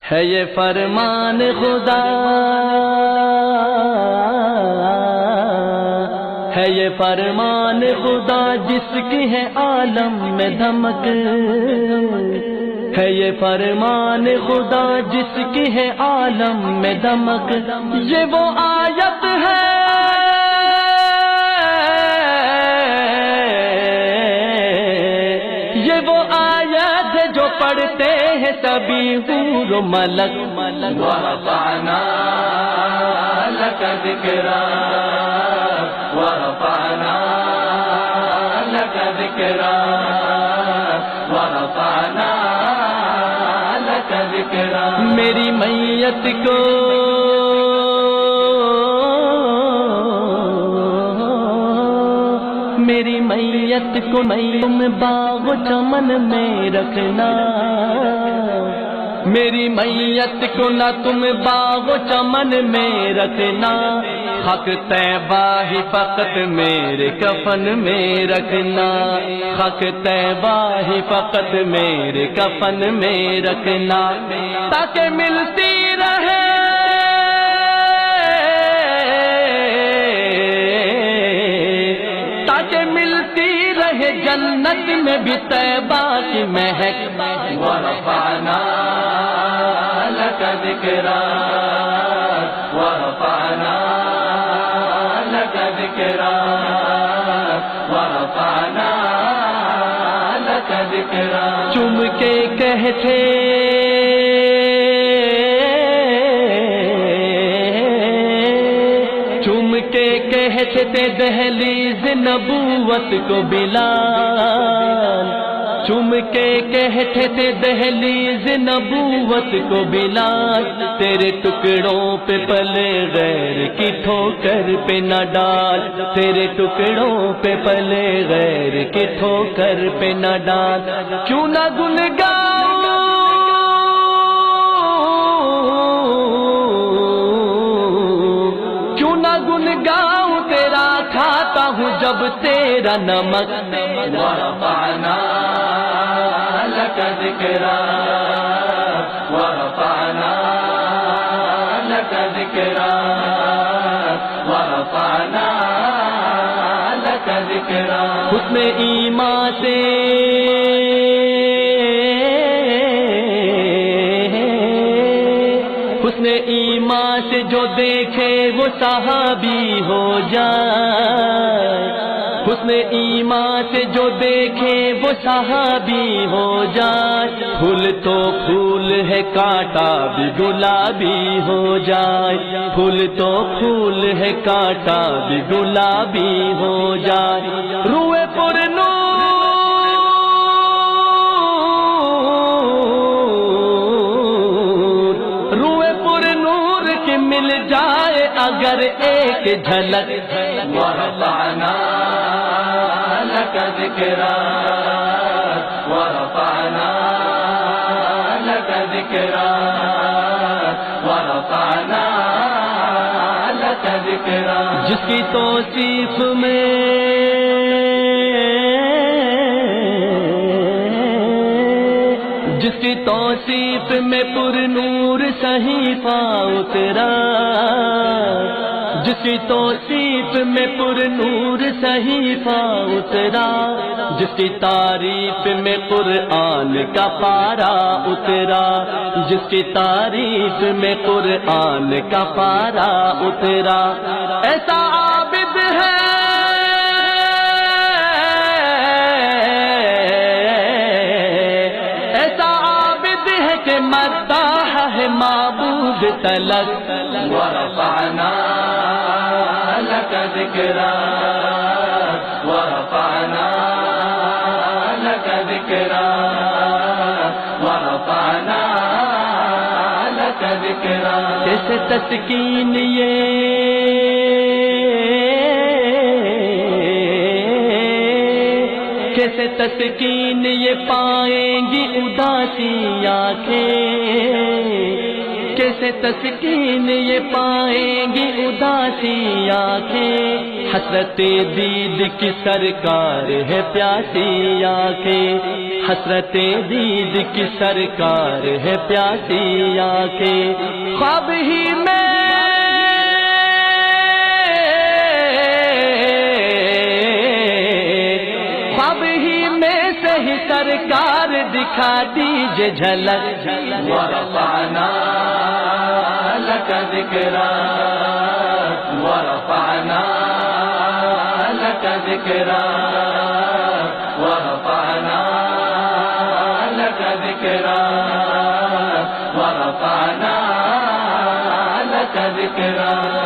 ہے یہ فرمان خدا، ہے یہ فرمان خدا جس کی ہے عالم میں دھمک، ہے یہ فرمان خدا جس کی ہے عالم میں دھمک، یہ وہ آیت ہے جو پڑھتے ہیں سبھی حور و ملک، وَرَفَعْنَا لَكَ ذِكْرَاكَ وَرَفَعْنَا لَكَ ذِكْرَاكَ وَرَفَعْنَا لَكَ ذِكْرَاكَ میری میت کو میری میت کو تم باغ و چمن میں رکھنا، میری میت کو نہ تم باغ و چمن میں رکھنا، حق طیبہ ہی فقط میرے کفن میں رکھنا، حق طیبہ ہی فقط میرے کفن میں رکھنا، تاکہ ملتی رہے جنت میں بھی طیبہ کی مہک، وَرَفَعْنَا لَكَ ذِكْرَاكَ وَرَفَعْنَا لَكَ ذِكْرَاكَ وَرَفَعْنَا لَكَ ذِكْرَاكَ چوم کے کہتے کہتے تھے دہلیز نبوت کو بلال، چوم کے کہتے تھے دہلیز نبوت کو بلال، تیرے ٹکڑوں پہ پلے غیر کی ٹھوکر پہ نہ ڈال، تیرے ٹکڑوں پہ پلے غیر کی ٹھوکر پہ نہ ڈال، کیوں نہ گنگاؤں تیرا کھاتا ہوں جب تیرا نمک، وَرَفَعْنَا لَكَ ذِكْرَاكَ وَرَفَعْنَا لَكَ ذِكْرَاكَ وَرَفَعْنَا لَكَ ذِكْرَاكَ حسن ایمان سے حسن ایمان سے جو دیکھے وہ صحابی ہو جائے، حسن ایمان سے جو دیکھے وہ صحابی ہو جائے، پھول تو پھول ہے کانٹا بھی گلابی ہو جائے، پھول تو پھول ہے کانٹا بھی گلابی ہو جائے، روئے پر مل جائے اگر ایک جھلک، وَرَفَعْنَا لَكَ ذِكْرَاكَ وَرَفَعْنَا لَكَ ذِكْرَاكَ وَرَفَعْنَا لَكَ ذِكْرَاكَ جس کی توصیف میں جس کی توصیف میں پر نور صحیفہ اترا، جس کی توصیف میں پر نور صحیفہ اترا، جس کی تعریف میں قرآن کا پارا اترا، جس کی تعریف میں قرآن کا پارا اترا، ایسا عابد ہے مداح ہے معبود تلک، وَرَفَعْنَا لَكَ ذِكْرَاكَ وَرَفَعْنَا لَكَ ذِكْرَاكَ وَرَفَعْنَا لَكَ ذِكْرَاكَ کیسے تسکین کیسے تسکین یہ پائیں گی اداسی آنکھیں، کیسے تسکین یہ پائیں گی اداسی آنکھیں، حسرت دید کی سرکار ہے پیاسی آنکھیں، حسرت دید کی سرکار ہے پیاسی آنکھیں خواب ہی میں صحیح سرکار دکھا دیجئے جھلک ورفعنا لک ذکرا ورفعنا لک ذکرا ورفعنا لک ذکرا ورفعنا لک ذکرا